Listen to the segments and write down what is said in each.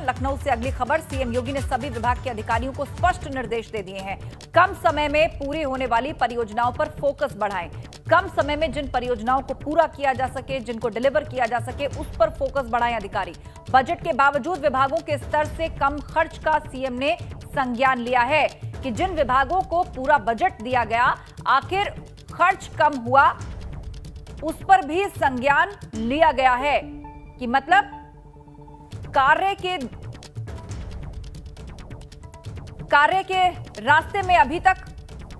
लखनऊ से अगली खबर। सीएम योगी ने सभी विभाग के अधिकारियों को स्पष्ट निर्देश दे दिए हैं। कम समय में पूरी होने वाली परियोजनाओं पर फोकस बढ़ाएं। कम समय में जिन परियोजनाओं को पूरा किया जा सके, जिनको डिलीवर किया जा सके, उस पर फोकस बढ़ाएं अधिकारी। बजट के बावजूद विभागों के स्तर से कम खर्च का सीएम ने संज्ञान लिया है कि जिन विभागों को पूरा बजट दिया गया, आखिर खर्च कम हुआ, उस पर भी संज्ञान लिया गया है कि मतलब कार्य के रास्ते में अभी तक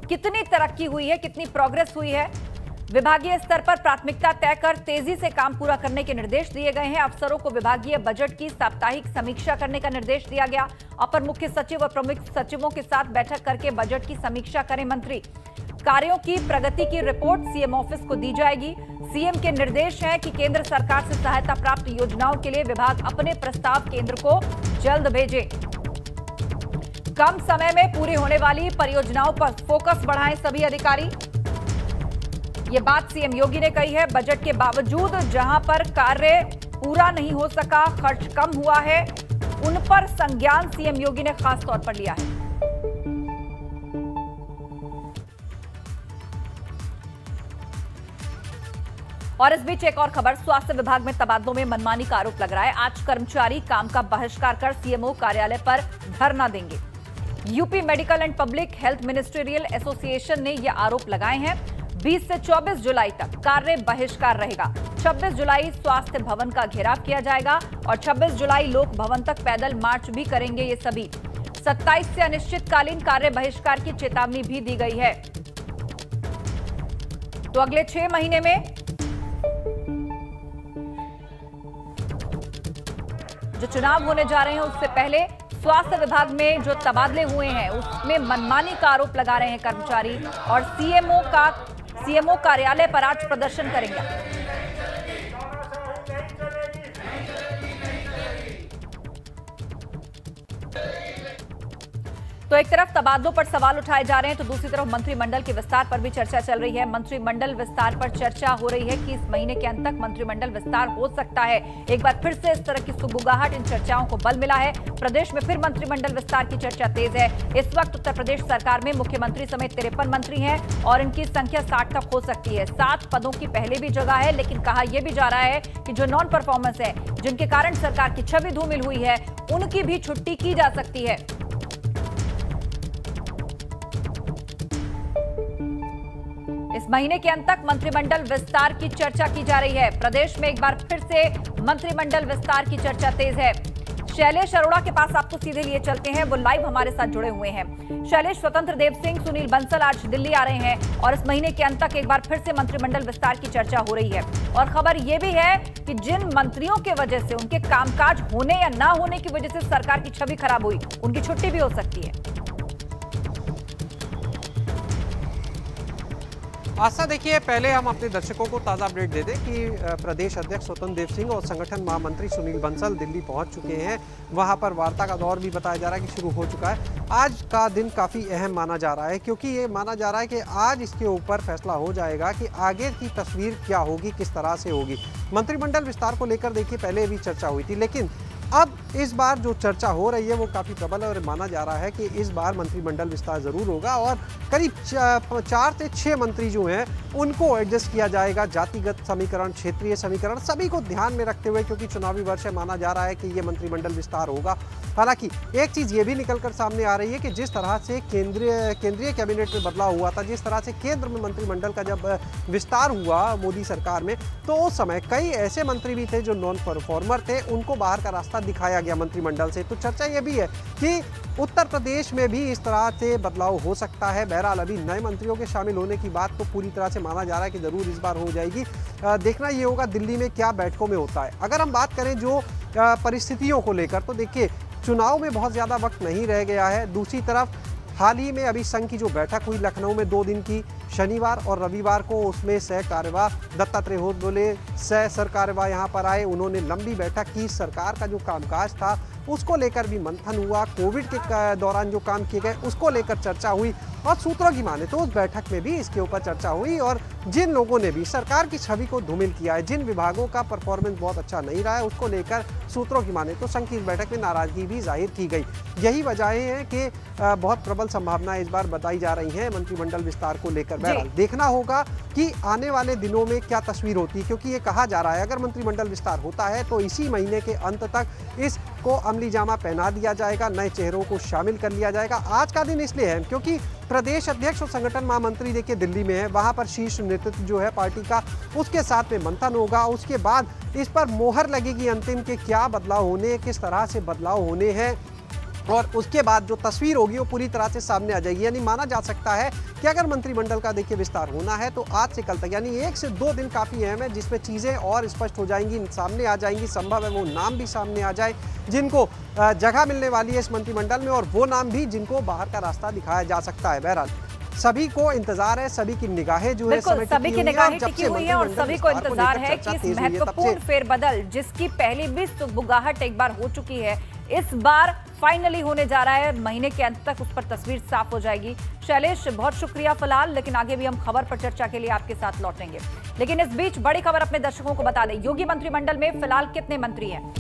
कितनी तरक्की हुई है, कितनी प्रोग्रेस हुई है। विभागीय स्तर पर प्राथमिकता तय कर तेजी से काम पूरा करने के निर्देश दिए गए हैं। अफसरों को विभागीय बजट की साप्ताहिक समीक्षा करने का निर्देश दिया गया। अपर मुख्य सचिव और प्रमुख सचिवों के साथ बैठक करके बजट की समीक्षा करें मंत्री। कार्यों की प्रगति की रिपोर्ट सीएम ऑफिस को दी जाएगी। सीएम के निर्देश हैं कि केंद्र सरकार से सहायता प्राप्त योजनाओं के लिए विभाग अपने प्रस्ताव केंद्र को जल्द भेजे। कम समय में पूरी होने वाली परियोजनाओं पर फोकस बढ़ाएं सभी अधिकारी। ये बात सीएम योगी ने कही है। बजट के बावजूद जहां पर कार्य पूरा नहीं हो सका, खर्च कम हुआ है, उन पर संज्ञान सीएम योगी ने खास तौर पर लिया है। और इस बीच एक और खबर, स्वास्थ्य विभाग में तबादलों में मनमानी का आरोप लग रहा है। आज कर्मचारी काम का बहिष्कार कर सीएमओ कार्यालय पर धरना देंगे। UP medical and public health ministerial association ने यह आरोप लगाए हैं। 20 से 24 जुलाई तक कार्य बहिष्कार रहेगा। 26 जुलाई स्वास्थ्य भवन का घेराव किया जाएगा और 26 जुलाई लोक भवन तक पैदल मार्च भी करेंगे ये सभी। 27 से अनिश्चितकालीन कार्य बहिष्कार की चेतावनी भी दी गई है। तो अगले 6 महीने में जो चुनाव होने जा रहे हैं, उससे पहले स्वास्थ्य विभाग में जो तबादले हुए हैं उसमें मनमानी का आरोप लगा रहे हैं कर्मचारी और सीएमओ कार्यालय पर आज प्रदर्शन करेंगे। तो एक तरफ तबादलों पर सवाल उठाए जा रहे हैं, तो दूसरी तरफ मंत्रिमंडल के विस्तार पर भी चर्चा चल रही है। मंत्रिमंडल विस्तार पर चर्चा हो रही है कि इस महीने के अंत तक मंत्रिमंडल विस्तार हो सकता है। एक बार फिर से इस तरह की सुगबुगाहट, इन चर्चाओं को बल मिला है। प्रदेश में फिर मंत्रिमंडल विस्तार की चर्चा तेज है। इस वक्त उत्तर प्रदेश सरकार में मुख्यमंत्री समेत 53 मंत्री हैं और इनकी संख्या 60 तक हो सकती है। 7 पदों की पहले भी जगह है, लेकिन कहा यह भी जा रहा है कि जो नॉन परफॉर्मेंस है, जिनके कारण सरकार की छवि धूमिल हुई है, उनकी भी छुट्टी की जा सकती है। इस महीने के अंत तक मंत्रिमंडल विस्तार की चर्चा की जा रही है। प्रदेश में एक बार फिर से मंत्रिमंडल विस्तार की चर्चा तेज है। शैलेश अरोड़ा के पास आपको सीधे लिए चलते हैं, वो लाइव हमारे साथ जुड़े हुए हैं। शैलेश, स्वतंत्र देव सिंह, सुनील बंसल आज दिल्ली आ रहे हैं और इस महीने के अंत तक एक बार फिर से मंत्रिमंडल विस्तार की चर्चा हो रही है। और खबर यह भी है कि जिन मंत्रियों के वजह से, उनके कामकाज होने या ना होने की वजह से सरकार की छवि खराब हुई, उनकी छुट्टी भी हो सकती है। आशा, देखिए, पहले हम अपने दर्शकों को ताज़ा अपडेट दे दें कि प्रदेश अध्यक्ष स्वतंत्र देव सिंह और संगठन महामंत्री सुनील बंसल दिल्ली पहुंच चुके हैं। वहां पर वार्ता का दौर भी बताया जा रहा है कि शुरू हो चुका है। आज का दिन काफ़ी अहम माना जा रहा है, क्योंकि ये माना जा रहा है कि आज इसके ऊपर फैसला हो जाएगा कि आगे की तस्वीर क्या होगी, किस तरह से होगी। मंत्रिमंडल विस्तार को लेकर देखिए पहले भी चर्चा हुई थी, लेकिन अब इस बार जो चर्चा हो रही है वो काफ़ी प्रबल है और माना जा रहा है कि इस बार मंत्रिमंडल विस्तार ज़रूर होगा और करीब 4 से 6 मंत्री जो हैं उनको एडजस्ट किया जाएगा। जातिगत समीकरण, क्षेत्रीय समीकरण, सभी को ध्यान में रखते हुए, क्योंकि चुनावी वर्ष है, माना जा रहा है कि ये मंत्रिमंडल विस्तार होगा। हालांकि एक चीज़ ये भी निकलकर सामने आ रही है कि जिस तरह से केंद्रीय कैबिनेट में बदलाव हुआ था, जिस तरह से केंद्र में मंत्रिमंडल का जब विस्तार हुआ मोदी सरकार में, तो उस समय कई ऐसे मंत्री भी थे जो नॉन परफॉर्मर थे, उनको बाहर का रास्ता दिखाया गया मंत्रिमंडल से। तो चर्चा ये भी है कि उत्तर प्रदेश में भी इस तरह से बदलाव हो सकता है। बहरहाल अभी नए मंत्रियों के शामिल होने की बात तो पूरी तरह से माना जा रहा है कि ज़रूर इस बार हो जाएगी। देखना ये होगा दिल्ली में क्या बैठकों में होता है। अगर हम बात करें जो परिस्थितियों को लेकर, तो देखिए चुनाव में बहुत ज़्यादा वक्त नहीं रह गया है। दूसरी तरफ हाल ही में अभी संघ की जो बैठक हुई लखनऊ में 2 दिन की, शनिवार और रविवार को, उसमें सह कार्यवाह दत्तात्रेय होसबले सह सर कार्यवाह यहाँ पर आए। उन्होंने लंबी बैठक की, सरकार का जो कामकाज था उसको लेकर भी मंथन हुआ, कोविड के दौरान जो काम किए गए उसको लेकर चर्चा हुई और सूत्रों की माने तो उस बैठक में भी इसके ऊपर चर्चा हुई और जिन लोगों ने भी सरकार की छवि को धूमिल किया है, जिन विभागों का परफॉर्मेंस बहुत अच्छा नहीं रहा है, उसको लेकर सूत्रों की माने तो संकीर्ण बैठक में नाराजगी भी जाहिर की गई। यही वजहें हैं कि बहुत प्रबल संभावनाएं इस बार बताई जा रही हैं मंत्रिमंडल विस्तार को लेकर। बहरहाल देखना होगा कि आने वाले दिनों में क्या तस्वीर होती है, क्योंकि ये कहा जा रहा है अगर मंत्रिमंडल विस्तार होता है तो इसी महीने के अंत तक इसको अमली जामा पहना दिया जाएगा, नए चेहरों को शामिल कर लिया जाएगा। आज का दिन इसलिए है क्योंकि प्रदेश अध्यक्ष और संगठन महामंत्री देखिए दिल्ली में है, वहां पर शीर्ष नेतृत्व जो है पार्टी का, उसके साथ में मंथन होगा। उसके बाद इस पर मोहर लगेगी अंतिम के क्या बदलाव होने, किस तरह से बदलाव होने हैं, और उसके बाद जो तस्वीर होगी वो पूरी तरह से सामने आ जाएगी। यानी माना जा सकता है कि अगर मंत्रिमंडल का देखिए विस्तार होना है तो आज से कल तक यानी 1 से 2 दिन काफ़ी अहम है, जिसमें चीज़ें और स्पष्ट हो जाएंगी, सामने आ जाएंगी। संभव है वो नाम भी सामने आ जाए जिनको जगह मिलने वाली है इस मंत्रिमंडल में, और वो नाम भी जिनको बाहर का रास्ता दिखाया जा सकता है। बहरहाल सभी को इंतजार है, सभी की निगाहें जो है सभी की निगाहें टिकी हुई है, और सभी को इंतजार है कि इस महत्वपूर्ण फेरबदल जिसकी पहली भी सुगबुगाहट एक बार हो चुकी है, इस बार फाइनली होने जा रहा है। महीने के अंत तक उस पर तस्वीर साफ हो जाएगी। शैलेश, बहुत शुक्रिया फिलहाल, लेकिन आगे भी हम खबर पर चर्चा के लिए आपके साथ लौटेंगे। लेकिन इस बीच बड़ी खबर अपने दर्शकों को बता दें, योगी मंत्रिमंडल में फिलहाल कितने मंत्री हैं?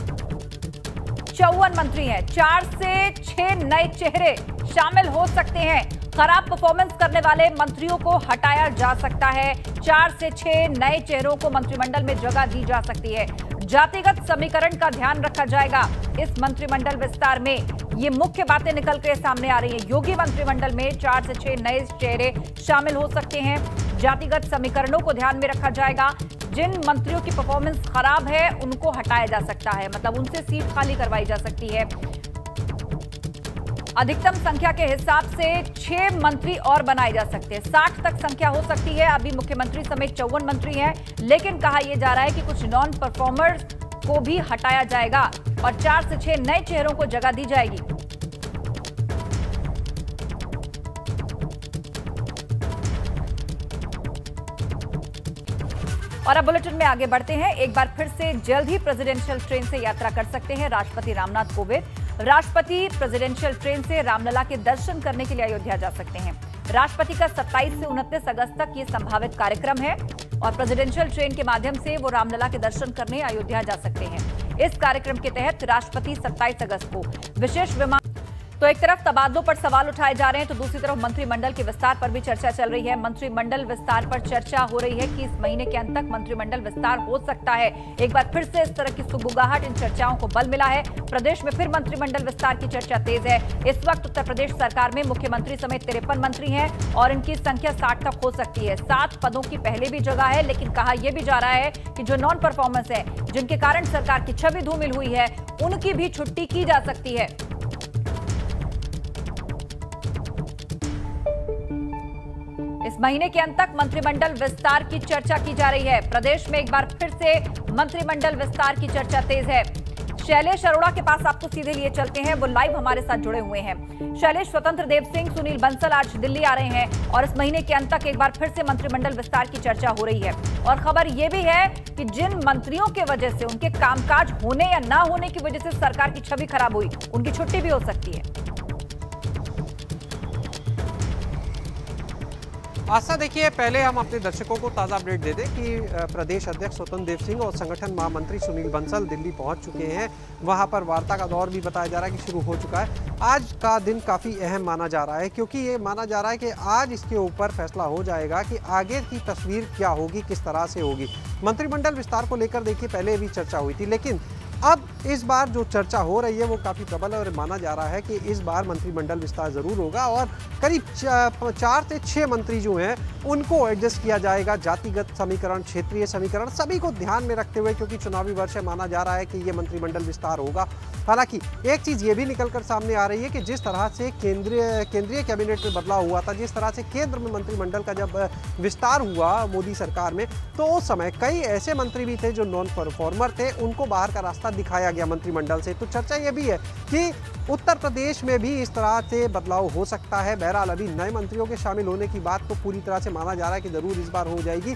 54 मंत्री हैं। 4 से 6 नए चेहरे शामिल हो सकते हैं। खराब परफॉर्मेंस करने वाले मंत्रियों को हटाया जा सकता है। 4 से 6 नए चेहरों को मंत्रिमंडल में जगह दी जा सकती है। जातिगत समीकरण का ध्यान रखा जाएगा इस मंत्रिमंडल विस्तार में। ये मुख्य बातें निकल के सामने आ रही हैं। योगी मंत्रिमंडल में 4 से 6 नए चेहरे शामिल हो सकते हैं। जातिगत समीकरणों को ध्यान में रखा जाएगा। जिन मंत्रियों की परफॉर्मेंस खराब है उनको हटाया जा सकता है, मतलब उनसे सीट खाली करवाई जा सकती है। अधिकतम संख्या के हिसाब से 6 मंत्री और बनाए जा सकते हैं। 60 तक संख्या हो सकती है। अभी मुख्यमंत्री समेत 54 मंत्री हैं, लेकिन कहा यह जा रहा है कि कुछ नॉन परफॉर्मर्स को भी हटाया जाएगा और 4 से 6 नए चेहरों को जगह दी जाएगी। और अब बुलेटिन में आगे बढ़ते हैं। एक बार फिर से जल्द ही प्रेसिडेंशियल ट्रेन से यात्रा कर सकते हैं राष्ट्रपति रामनाथ कोविंद। राष्ट्रपति प्रेसिडेंशियल ट्रेन से रामलला के दर्शन करने के लिए अयोध्या जा सकते हैं। राष्ट्रपति का 27 से 29 अगस्त तक ये संभावित कार्यक्रम है और प्रेसिडेंशियल ट्रेन के माध्यम से वो रामलला के दर्शन करने अयोध्या जा सकते हैं। इस कार्यक्रम के तहत राष्ट्रपति 27 अगस्त को विशेष विमान। तो एक तरफ तबादलों पर सवाल उठाए जा रहे हैं, तो दूसरी तरफ मंत्रिमंडल के विस्तार पर भी चर्चा चल रही है। मंत्रिमंडल विस्तार पर चर्चा हो रही है कि इस महीने के अंत तक मंत्रिमंडल विस्तार हो सकता है। एक बार फिर से इस तरह की सुगबुगाहट, इन चर्चाओं को बल मिला है। प्रदेश में फिर मंत्रिमंडल विस्तार की चर्चा तेज है। इस वक्त उत्तर प्रदेश सरकार में मुख्यमंत्री समेत 53 मंत्री हैं और इनकी संख्या 60 तक हो सकती है। 7 पदों की पहले भी जगह है, लेकिन कहा यह भी जा रहा है कि जो नॉन परफॉर्मेंस है, जिनके कारण सरकार की छवि धूमिल हुई है, उनकी भी छुट्टी की जा सकती है। इस महीने के अंत तक मंत्रिमंडल विस्तार की चर्चा की जा रही है। प्रदेश में एक बार फिर से मंत्रिमंडल विस्तार की चर्चा तेज है। शैलेश अरोड़ा के पास आपको सीधे लिए चलते हैं, वो लाइव हमारे साथ जुड़े हुए हैं। शैलेश, स्वतंत्र देव सिंह, सुनील बंसल आज दिल्ली आ रहे हैं और इस महीने के अंत तक एक बार फिर से मंत्रिमंडल विस्तार की चर्चा हो रही है। और खबर यह भी है कि जिन मंत्रियों के वजह से, उनके कामकाज होने या ना होने की वजह से सरकार की छवि खराब हुई, उनकी छुट्टी भी हो सकती है। आशा, देखिए पहले हम अपने दर्शकों को ताज़ा अपडेट दे दें कि प्रदेश अध्यक्ष स्वतंत्र देव सिंह और संगठन महामंत्री सुनील बंसल दिल्ली पहुंच चुके हैं। वहां पर वार्ता का दौर भी बताया जा रहा है कि शुरू हो चुका है। आज का दिन काफ़ी अहम माना जा रहा है, क्योंकि ये माना जा रहा है कि आज इसके ऊपर फैसला हो जाएगा कि आगे की तस्वीर क्या होगी, किस तरह से होगी। मंत्रिमंडल विस्तार को लेकर देखिए पहले भी चर्चा हुई थी, लेकिन अब इस बार जो चर्चा हो रही है वो काफ़ी प्रबल है और माना जा रहा है कि इस बार मंत्रिमंडल विस्तार ज़रूर होगा और करीब 4 से 6 मंत्री जो हैं उनको एडजस्ट किया जाएगा। जातिगत समीकरण, क्षेत्रीय समीकरण, सभी को ध्यान में रखते हुए, क्योंकि चुनावी वर्ष है, माना जा रहा है कि ये मंत्रिमंडल विस्तार होगा। हालांकि एक चीज़ ये भी निकलकर सामने आ रही है कि जिस तरह से केंद्रीय कैबिनेट में बदलाव हुआ था, जिस तरह से केंद्र में मंत्रिमंडल का जब विस्तार हुआ मोदी सरकार में, तो उस समय कई ऐसे मंत्री भी थे जो नॉन परफॉर्मर थे, उनको बाहर का रास्ता दिखाया गया मंत्रिमंडल से। तो चर्चा ये भी है कि उत्तर प्रदेश में भी इस तरह से बदलाव हो सकता है। बहरहाल अभी नए मंत्रियों के शामिल होने की बात तो पूरी तरह से माना जा रहा है कि ज़रूर इस बार हो जाएगी।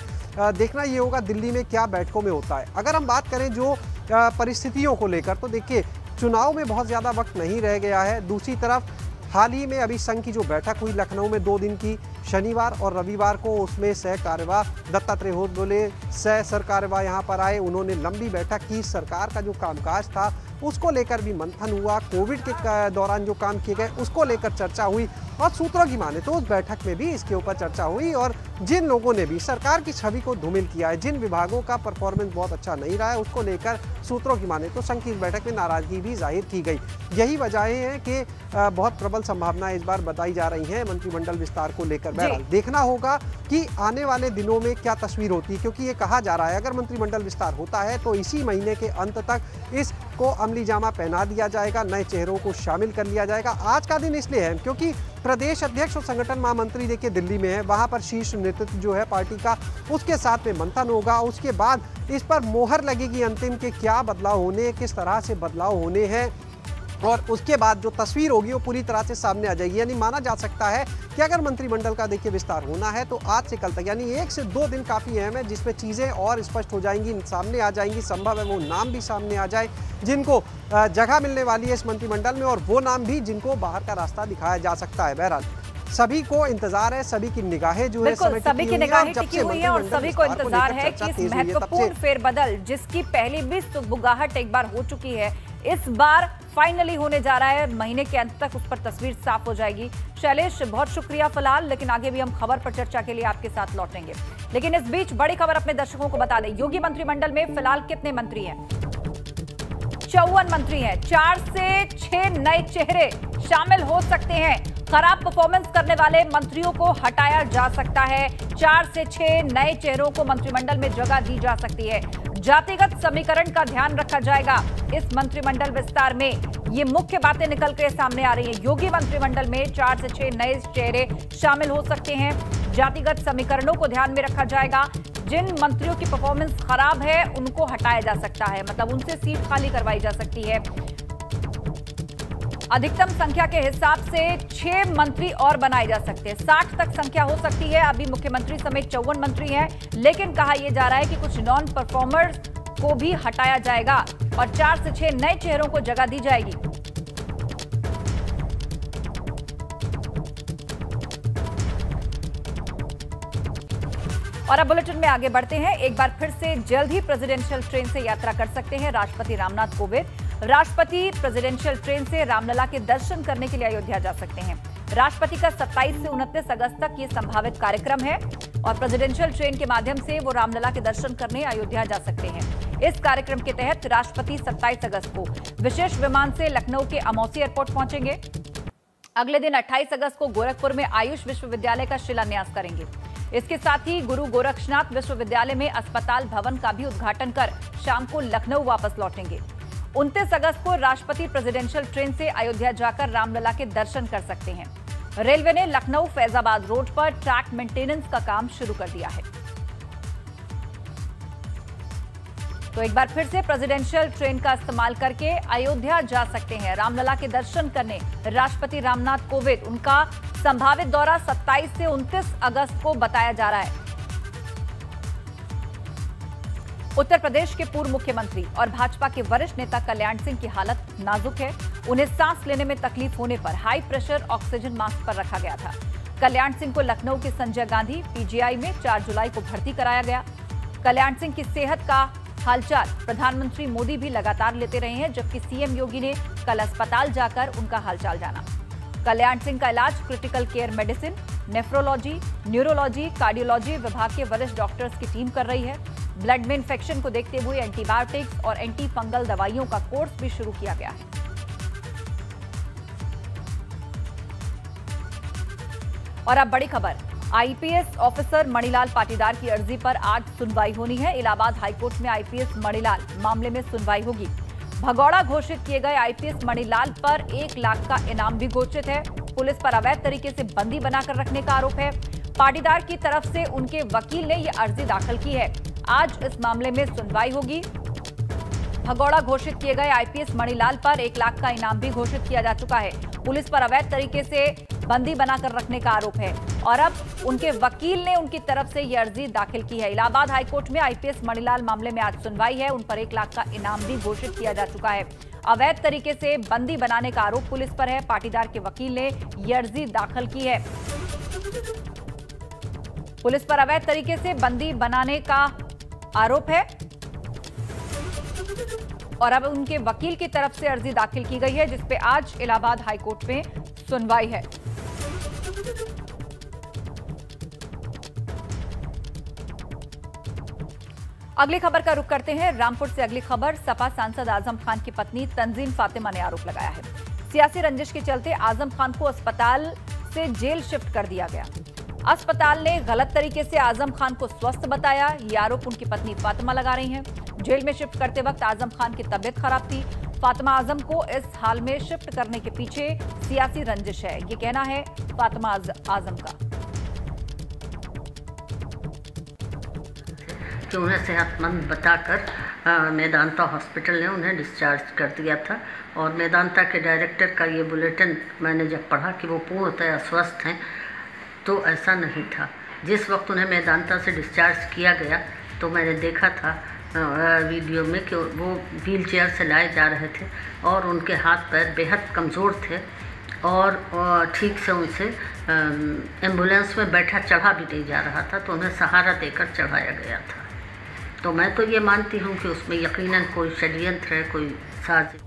देखना ये होगा दिल्ली में क्या बैठकों में होता है। अगर हम बात करें जो परिस्थितियों को लेकर, तो देखिए चुनाव में बहुत ज़्यादा वक्त नहीं रह गया है। दूसरी तरफ हाल ही में अभी संघ की जो बैठक हुई लखनऊ में 2 दिन की, शनिवार और रविवार को, उसमें सह कार्यवाह दत्तात्रेय होसबोले सह सर कार्यवाह यहाँ पर आए। उन्होंने लंबी बैठक की, सरकार का जो कामकाज था उसको लेकर भी मंथन हुआ, कोविड के दौरान जो काम किए गए उसको लेकर चर्चा हुई और सूत्रों की माने तो उस बैठक में भी इसके ऊपर चर्चा हुई। और जिन लोगों ने भी सरकार की छवि को धूमिल किया है, जिन विभागों का परफॉर्मेंस बहुत अच्छा नहीं रहा है, उसको लेकर सूत्रों की माने तो संघ की इस बैठक में नाराजगी भी जाहिर की गई। यही वजहें हैं कि बहुत प्रबल संभावनाएं इस बार बताई जा रही हैं मंत्रिमंडल विस्तार को लेकर। बहरहाल देखना होगा कि आने वाले दिनों में क्या तस्वीर होती है, क्योंकि ये कहा जा रहा है अगर मंत्रिमंडल विस्तार होता है तो इसी महीने के अंत तक इसको अमली जामा पहना दिया जाएगा, नए चेहरों को शामिल कर लिया जाएगा। आज का दिन इसलिए है क्योंकि प्रदेश अध्यक्ष और संगठन महामंत्री देखिए दिल्ली में है, वहां पर शीर्ष नेतृत्व जो है पार्टी का, उसके साथ में मंथन होगा। उसके बाद इस पर मोहर लगेगी अंतिम के क्या बदलाव होने, किस तरह से बदलाव होने हैं, और उसके बाद जो तस्वीर होगी वो पूरी तरह से सामने आ जाएगी। यानी माना जा सकता है कि अगर मंत्रिमंडल का देखिए विस्तार होना है तो आज से कल तक यानी 1 से 2 दिन काफ़ी अहम है, जिसमें चीज़ें और स्पष्ट हो जाएंगी, सामने आ जाएंगी। संभव है वो नाम भी सामने आ जाए जिनको जगह मिलने वाली है इस मंत्रिमंडल में, और वो नाम भी जिनको बाहर का रास्ता दिखाया जा सकता है। बहरहाल सभी को इंतजार है, सभी की निगाहें जो है सभी की निगाहें टिकी हुई है और सभी को इंतजार है कि इस महत्वपूर्ण फेरबदल जिसकी पहली भी सुगबुगाहट एक बार हो चुकी है, इस बार फाइनली होने जा रहा है। महीने के अंत तक उस पर तस्वीर साफ हो जाएगी। शैलेश, बहुत शुक्रिया फिलहाल, लेकिन आगे भी हम खबर पर चर्चा के लिए आपके साथ लौटेंगे। लेकिन इस बीच बड़ी खबर अपने दर्शकों को बता दें, योगी मंत्रिमंडल में फिलहाल कितने मंत्री हैं? 54 मंत्री हैं। 4 से 6 नए चेहरे शामिल हो सकते हैं। खराब परफॉर्मेंस करने वाले मंत्रियों को हटाया जा सकता है। 4 से 6 नए चेहरों को मंत्रिमंडल में जगह दी जा सकती है। जातिगत समीकरण का ध्यान रखा जाएगा इस मंत्रिमंडल विस्तार में। ये मुख्य बातें निकल के सामने आ रही हैं। योगी मंत्रिमंडल में 4 से 6 नए चेहरे शामिल हो सकते हैं। जातिगत समीकरणों को ध्यान में रखा जाएगा। जिन मंत्रियों की परफॉर्मेंस खराब है उनको हटाया जा सकता है, मतलब उनसे सीट खाली करवाई जा सकती है। अधिकतम संख्या के हिसाब से 6 मंत्री और बनाए जा सकते हैं। 60 तक संख्या हो सकती है। अभी मुख्यमंत्री समेत 54 मंत्री हैं, लेकिन कहा यह जा रहा है कि कुछ नॉन परफॉर्मर्स को भी हटाया जाएगा और 4 से 6 नए चेहरों को जगह दी जाएगी। और अब बुलेटिन में आगे बढ़ते हैं। एक बार फिर से जल्द ही प्रेसिडेंशियल ट्रेन से यात्रा कर सकते हैं राष्ट्रपति रामनाथ कोविंद। राष्ट्रपति प्रेसिडेंशियल ट्रेन से रामलला के दर्शन करने के लिए अयोध्या जा सकते हैं। राष्ट्रपति का 27 से 29 अगस्त तक ये संभावित कार्यक्रम है और प्रेसिडेंशियल ट्रेन के माध्यम से वो रामलला के दर्शन करने अयोध्या जा सकते हैं। इस कार्यक्रम के तहत राष्ट्रपति 27 अगस्त को विशेष विमान से लखनऊ के अमौसी एयरपोर्ट पहुंचेंगे। अगले दिन 28 अगस्त को गोरखपुर में आयुष विश्वविद्यालय का शिलान्यास करेंगे। इसके साथ ही गुरु गोरक्षनाथ विश्वविद्यालय में अस्पताल भवन का भी उद्घाटन कर शाम को लखनऊ वापस लौटेंगे। 29 अगस्त को राष्ट्रपति प्रेसिडेंशियल ट्रेन से अयोध्या जाकर रामलला के दर्शन कर सकते हैं। रेलवे ने लखनऊ फैजाबाद रोड पर ट्रैक मेंटेनेंस का काम शुरू कर दिया है। तो एक बार फिर से प्रेसिडेंशियल ट्रेन का इस्तेमाल करके अयोध्या जा सकते हैं रामलला के दर्शन करने राष्ट्रपति रामनाथ कोविंद। उनका संभावित दौरा 27 से 29 अगस्त को बताया जा रहा है। उत्तर प्रदेश के पूर्व मुख्यमंत्री और भाजपा के वरिष्ठ नेता कल्याण सिंह की हालत नाजुक है। उन्हें सांस लेने में तकलीफ होने पर हाई प्रेशर ऑक्सीजन मास्क पर रखा गया था। कल्याण सिंह को लखनऊ के संजय गांधी पीजीआई में 4 जुलाई को भर्ती कराया गया। कल्याण सिंह की सेहत का हालचाल प्रधानमंत्री मोदी भी लगातार लेते रहे हैं, जबकि सीएम योगी ने कल अस्पताल जाकर उनका हालचाल जाना। कल्याण सिंह का इलाज critical care medicine, nephrology, neurology, cardiology विभाग के वरिष्ठ डॉक्टर्स की टीम कर रही है। ब्लड में इंफेक्शन को देखते हुए एंटीबायोटिक्स और एंटी फंगल दवाइयों का कोर्स भी शुरू किया गया है। और अब बड़ी खबर, आईपीएस ऑफिसर मणिलाल पाटीदार की अर्जी पर आज सुनवाई होनी है। इलाहाबाद हाईकोर्ट में आईपीएस मणिलाल मामले में सुनवाई होगी। भगौड़ा घोषित किए गए आईपीएस मणिलाल पर 1 लाख का इनाम भी घोषित है। पुलिस पर अवैध तरीके से बंदी बनाकर रखने का आरोप है। पाटीदार की तरफ से उनके वकील ने यह अर्जी दाखिल की है। आज इस मामले में सुनवाई होगी। भगौड़ा घोषित किए गए आईपीएस मणिलाल पर 1 लाख का इनाम भी घोषित किया जा चुका है। पुलिस पर अवैध तरीके से बंदी बनाकर रखने का आरोप है और अब उनके वकील ने उनकी तरफ से यह अर्जी दाखिल की है। इलाहाबाद हाईकोर्ट में आईपीएस मणिलाल मामले में आज सुनवाई है। उन पर 1 लाख का इनाम भी घोषित किया जा चुका है। अवैध तरीके से बंदी बनाने का आरोप पुलिस पर है। पाटीदार के वकील ने यह अर्जी दाखिल की है। पुलिस पर अवैध तरीके से बंदी बनाने का आरोप है और अब उनके वकील की तरफ से अर्जी दाखिल की गई है, जिसपे आज इलाहाबाद हाईकोर्ट में सुनवाई है। अगली खबर का रुख करते हैं। रामपुर से अगली खबर। सपा सांसद आजम खान की पत्नी तंजीम फातिमा ने आरोप लगाया है, सियासी रंजिश के चलते आजम खान को अस्पताल से जेल शिफ्ट कर दिया गया। अस्पताल ने गलत तरीके से आजम खान को स्वस्थ बताया। ये आरोप उनकी पत्नी फातिमा लगा रही हैं। जेल में शिफ्ट करते वक्त आजम खान की तबीयत खराब थी। फातिमा आजम को इस हाल में शिफ्ट करने के पीछे सियासी रंजिश है, ये कहना है फातिमा आजम का। कि उन्हें सेहतमंद बताकर मेदांता हॉस्पिटल ने उन्हें डिस्चार्ज कर दिया था और मेदांता के डायरेक्टर का ये बुलेटिन मैंने जब पढ़ा कि वो पूर्णतः स्वस्थ हैं, तो ऐसा नहीं था। जिस वक्त उन्हें मेदांता से डिस्चार्ज किया गया तो मैंने देखा था वीडियो में कि वो व्हील चेयर से लाए जा रहे थे और उनके हाथ पैर बेहद कमज़ोर थे और ठीक से उनसे एम्बुलेंस में बैठा चढ़ा भी नहीं जा रहा था, तो उन्हें सहारा देकर चढ़ाया गया था। तो मैं तो ये मानती हूँ कि उसमें यकीनन कोई षड्यंत्र है, कोई साजिश।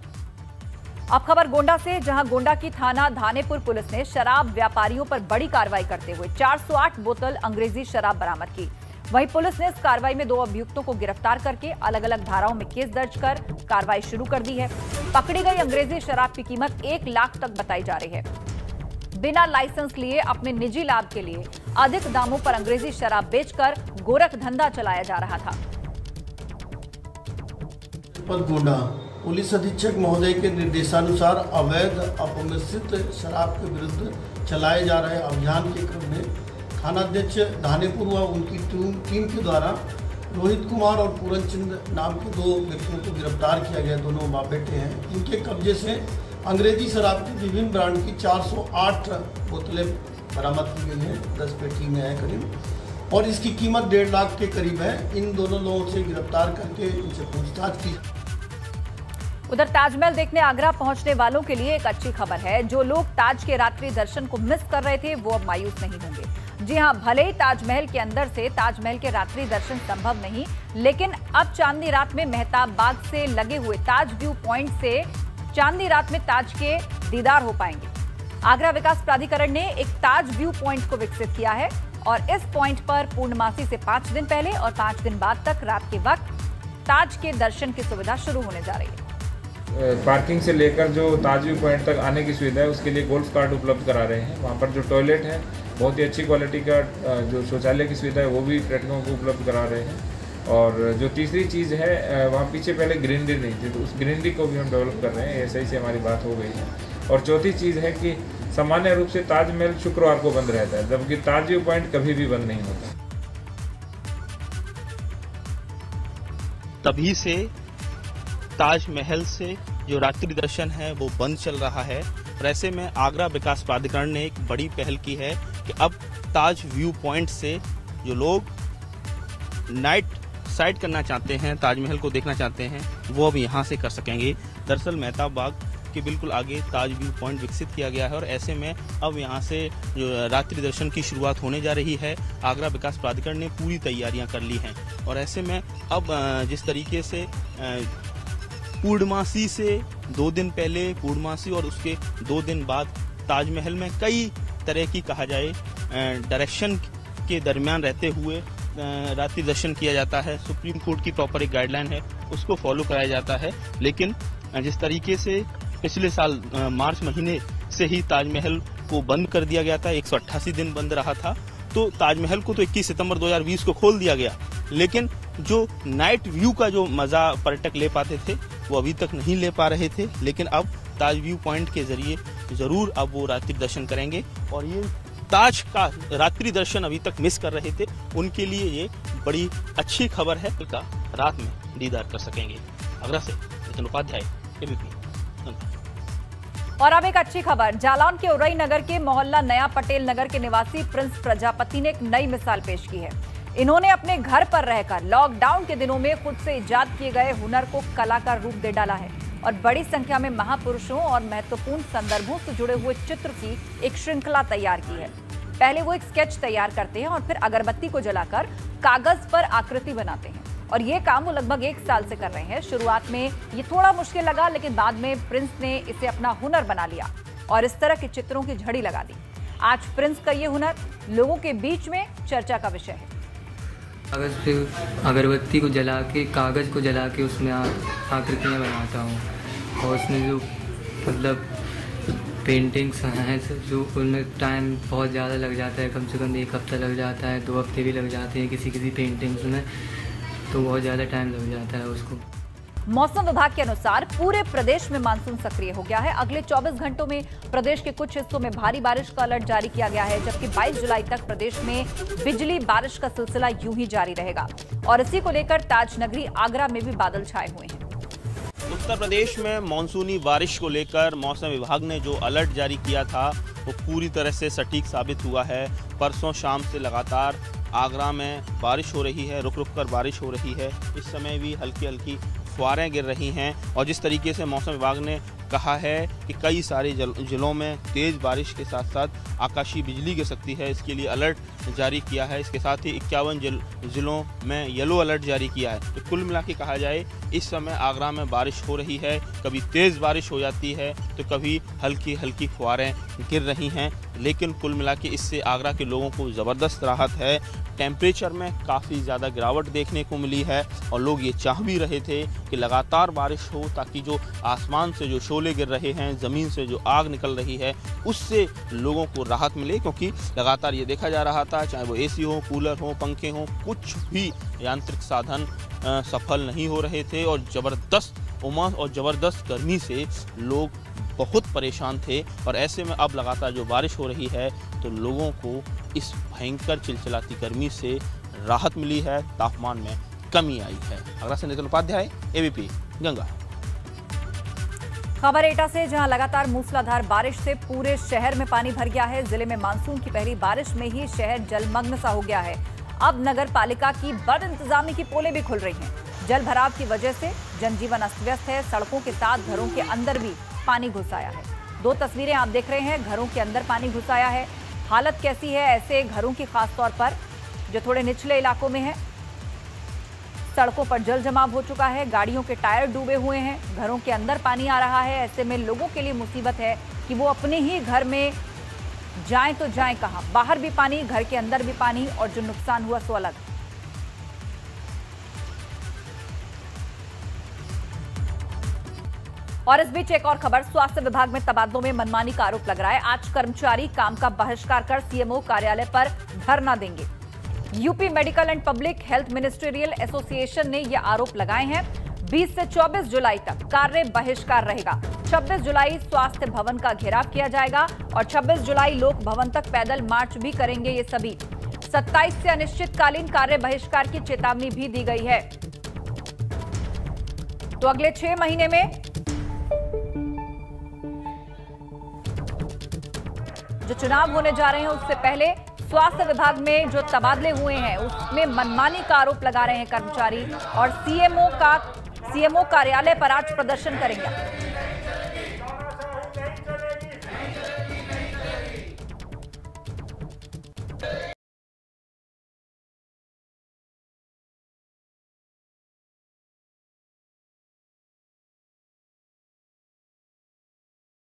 अब खबर गोंडा से, जहां गोंडा की थाना धानेपुर पुलिस ने शराब व्यापारियों पर बड़ी कार्रवाई करते हुए 408 बोतल अंग्रेजी शराब बरामद की। वहीं पुलिस ने इस कार्रवाई में 2 अभियुक्तों को गिरफ्तार करके अलग अलग धाराओं में केस दर्ज कर कार्रवाई शुरू कर दी है। पकड़ी गई अंग्रेजी शराब की कीमत 1 लाख तक बताई जा रही है। बिना लाइसेंस लिए अपने निजी लाभ के लिए अधिक दामों पर अंग्रेजी शराब बेचकर गोरख धंधा चलाया जा रहा था। गोंडा पुलिस अधीक्षक महोदय के निर्देशानुसार अवैध अपमिश्रित शराब के विरुद्ध चलाए जा रहे अभियान के क्रम में थानाध्यक्ष धानेपुर व उनकी टीम के द्वारा रोहित कुमार और पूरन चंद नाम के 2 व्यक्तियों को गिरफ्तार किया गया। दोनों बाप बेटे हैं। इनके कब्जे से अंग्रेजी शराब की विभिन्न ब्रांड की 408 बोतलें बरामद की गई हैं। 10 पेटी में है करीब और इसकी कीमत 1.5 लाख के करीब है। इन दोनों लोगों से गिरफ्तार करके इनसे पूछताछ की। उधर ताजमहल देखने आगरा पहुंचने वालों के लिए एक अच्छी खबर है। जो लोग ताज के रात्रि दर्शन को मिस कर रहे थे वो अब मायूस नहीं होंगे। जी हां, भले ही ताजमहल के अंदर से ताजमहल के रात्रि दर्शन संभव नहीं, लेकिन अब चांदनी रात में मेहताब बाग से लगे हुए ताज व्यू पॉइंट से चांदनी रात में ताज के दीदार हो पाएंगे। आगरा विकास प्राधिकरण ने एक ताज व्यू पॉइंट को विकसित किया है और इस पॉइंट पर पूर्णमासी से 5 दिन पहले और 5 दिन बाद तक रात के वक्त ताज के दर्शन की सुविधा शुरू होने जा रही है। पार्किंग से लेकर जो ताज व्यू पॉइंट तक आने की सुविधा है उसके लिए गोल्फ कार्ट उपलब्ध करा रहे हैं। वहाँ पर जो टॉयलेट है बहुत ही अच्छी क्वालिटी का जो शौचालय की सुविधा है वो भी पर्यटकों को उपलब्ध करा रहे हैं। और जो तीसरी चीज़ है, वहाँ पीछे पहले ग्रीनरी नहीं थी, तो उस ग्रीनरी को भी हम डेवलप कर रहे हैं। ऐसे ही से हमारी बात हो गई है। और चौथी चीज़ है कि सामान्य रूप से ताजमहल शुक्रवार को बंद रहता है, जबकि ताज व्यू पॉइंट कभी भी बंद नहीं होता। तभी से ताजमहल से जो रात्रि दर्शन है वो बंद चल रहा है और ऐसे में आगरा विकास प्राधिकरण ने एक बड़ी पहल की है कि अब ताज व्यू पॉइंट से जो लोग नाइट साइट करना चाहते हैं, ताजमहल को देखना चाहते हैं, वो अब यहाँ से कर सकेंगे। दरअसल मेहताब बाग के बिल्कुल आगे ताज व्यू पॉइंट विकसित किया गया है और ऐसे में अब यहाँ से जो रात्रि दर्शन की शुरुआत होने जा रही है। आगरा विकास प्राधिकरण ने पूरी तैयारियां कर ली हैं और ऐसे में अब जिस तरीके से पूर्णमासी से 2 दिन पहले पूर्णमासी और उसके 2 दिन बाद ताजमहल में कई तरह की कहा जाए डायरेक्शन के दरमियान रहते हुए रात्रि दर्शन किया जाता है। सुप्रीम कोर्ट की प्रॉपर एक गाइडलाइन है, उसको फॉलो कराया जाता है। लेकिन जिस तरीके से पिछले साल मार्च महीने से ही ताजमहल को बंद कर दिया गया था, 188 दिन बंद रहा था, तो ताजमहल को तो 21 सितंबर 2020 को खोल दिया गया, लेकिन जो नाइट व्यू का जो मजा पर्यटक ले पाते थे वो अभी तक नहीं ले पा रहे थे। लेकिन अब ताज व्यू पॉइंट के जरिए जरूर अब वो रात्रि दर्शन करेंगे और ये ताज का रात्रि दर्शन अभी तक मिस कर रहे थे उनके लिए ये बड़ी अच्छी खबर है का रात में दीदार कर सकेंगे। आगरा से नितिन उपाध्याय, एबीपी। और अब एक अच्छी खबर, जालौन के उरई नगर के मोहल्ला नया पटेल नगर के निवासी प्रिंस प्रजापति ने एक नई मिसाल पेश की है। इन्होंने अपने घर पर रहकर लॉकडाउन के दिनों में खुद से इजाद किए गए हुनर को कला का रूप दे डाला है और बड़ी संख्या में महापुरुषों और महत्वपूर्ण संदर्भों से जुड़े हुए चित्र की एक श्रृंखला तैयार की है। पहले वो एक स्केच तैयार करते हैं और फिर अगरबत्ती को जलाकर कागज पर आकृति बनाते हैं और ये काम वो लगभग 1 साल से कर रहे हैं। शुरुआत में ये थोड़ा मुश्किल लगा, लेकिन बाद में प्रिंस ने इसे अपना हुनर बना लिया और इस तरह के चित्रों की झड़ी लगा दी। आज प्रिंस का ये हुनर लोगों के बीच में चर्चा का विषय है। कागज़ पे अगरबत्ती को जला के, कागज़ को जला के उसमें आकृतियाँ बनाता हूँ और उसमें जो मतलब पेंटिंग्स हैं जो उनमें टाइम बहुत ज़्यादा लग जाता है, कम से कम 1 हफ्ता लग जाता है, 2 हफ्ते भी लग जाते हैं किसी पेंटिंग्स में, तो बहुत ज़्यादा टाइम लग जाता है उसको। मौसम विभाग के अनुसार पूरे प्रदेश में मानसून सक्रिय हो गया है। अगले 24 घंटों में प्रदेश के कुछ हिस्सों में भारी बारिश का अलर्ट जारी किया गया है, जबकि 22 जुलाई तक प्रदेश में बिजली बारिश का सिलसिला यूं ही जारी रहेगा और इसी को लेकर ताजनगरी आगरा में भी बादल छाए हुए हैं। उत्तर प्रदेश में मानसूनी बारिश को लेकर मौसम विभाग ने जो अलर्ट जारी किया था वो पूरी तरह से सटीक साबित हुआ है। परसों शाम से लगातार आगरा में बारिश हो रही है, रुक रुक कर बारिश हो रही है। इस समय भी हल्की हल्की फुहारें गिर रही हैं और जिस तरीके से मौसम विभाग ने कहा है कि कई सारे जिलों में तेज़ बारिश के साथ साथ आकाशीय बिजली गिर सकती है, इसके लिए अलर्ट जारी किया है। इसके साथ ही 51 जिलों में येलो अलर्ट जारी किया है। तो कुल मिला के कहा जाए इस समय आगरा में बारिश हो रही है, कभी तेज़ बारिश हो जाती है तो कभी हल्की हल्की फुहारें गिर रही हैं, लेकिन कुल मिला के इससे आगरा के लोगों को ज़बरदस्त राहत है। टेम्परेचर में काफ़ी ज़्यादा गिरावट देखने को मिली है और लोग ये चाह भी रहे थे कि लगातार बारिश हो ताकि जो आसमान से जो शोले गिर रहे हैं, ज़मीन से जो आग निकल रही है, उससे लोगों को राहत मिले, क्योंकि लगातार ये देखा जा रहा था चाहे वो एसी हो, कूलर हो, पंखे हो, कुछ भी यांत्रिक साधन सफल नहीं हो रहे थे और ज़बरदस्त उमस और ज़बरदस्त गर्मी से लोग बहुत परेशान थे। और ऐसे में अब लगातार जो बारिश हो रही है तो लोगों को इस भयंकर चिलचिलाती गर्मी से राहत मिली है, तापमान में कमी आई है। आगरा से नितिन उपाध्याय, एबीपी गंगा। खबर एटा से, जहां लगातार मूसलाधार बारिश से पूरे शहर में पानी भर गया है। जिले में मानसून की पहली बारिश में ही शहर जलमग्न सा हो गया है। अब नगर पालिका की बद इंतजामी की पोलें भी खुल रही हैं। जल भराव की वजह से जनजीवन अस्त व्यस्त है। सड़कों के साथ घरों के अंदर भी पानी घुस आया है। 2 तस्वीरें आप देख रहे हैं, घरों के अंदर पानी घुस आया है। हालत कैसी है ऐसे घरों की, खासतौर पर जो थोड़े निचले इलाकों में है। सड़कों पर जल जमाव हो चुका है, गाड़ियों के टायर डूबे हुए हैं, घरों के अंदर पानी आ रहा है। ऐसे में लोगों के लिए मुसीबत है कि वो अपने ही घर में जाएं तो जाएं कहां। बाहर भी पानी, घर के अंदर भी पानी, और जो नुकसान हुआ सो अलग। और इस बीच एक और खबर, स्वास्थ्य विभाग में तबादलों में मनमानी का आरोप लग रहा है। आज कर्मचारी काम का बहिष्कार कर सीएमओ कार्यालय पर धरना देंगे। UP medical and public health ministerial association ने यह आरोप लगाए हैं। 20 से 24 जुलाई तक कार्य बहिष्कार रहेगा। 26 जुलाई स्वास्थ्य भवन का घेराव किया जाएगा और 26 जुलाई लोक भवन तक पैदल मार्च भी करेंगे ये सभी। 27 से अनिश्चितकालीन कार्य बहिष्कार की चेतावनी भी दी गई है। तो अगले 6 महीने में जो चुनाव होने जा रहे हैं उससे पहले स्वास्थ्य विभाग में जो तबादले हुए हैं उसमें मनमानी का आरोप लगा रहे हैं कर्मचारी, और सीएमओ कार्यालय पर आज प्रदर्शन करेंगे।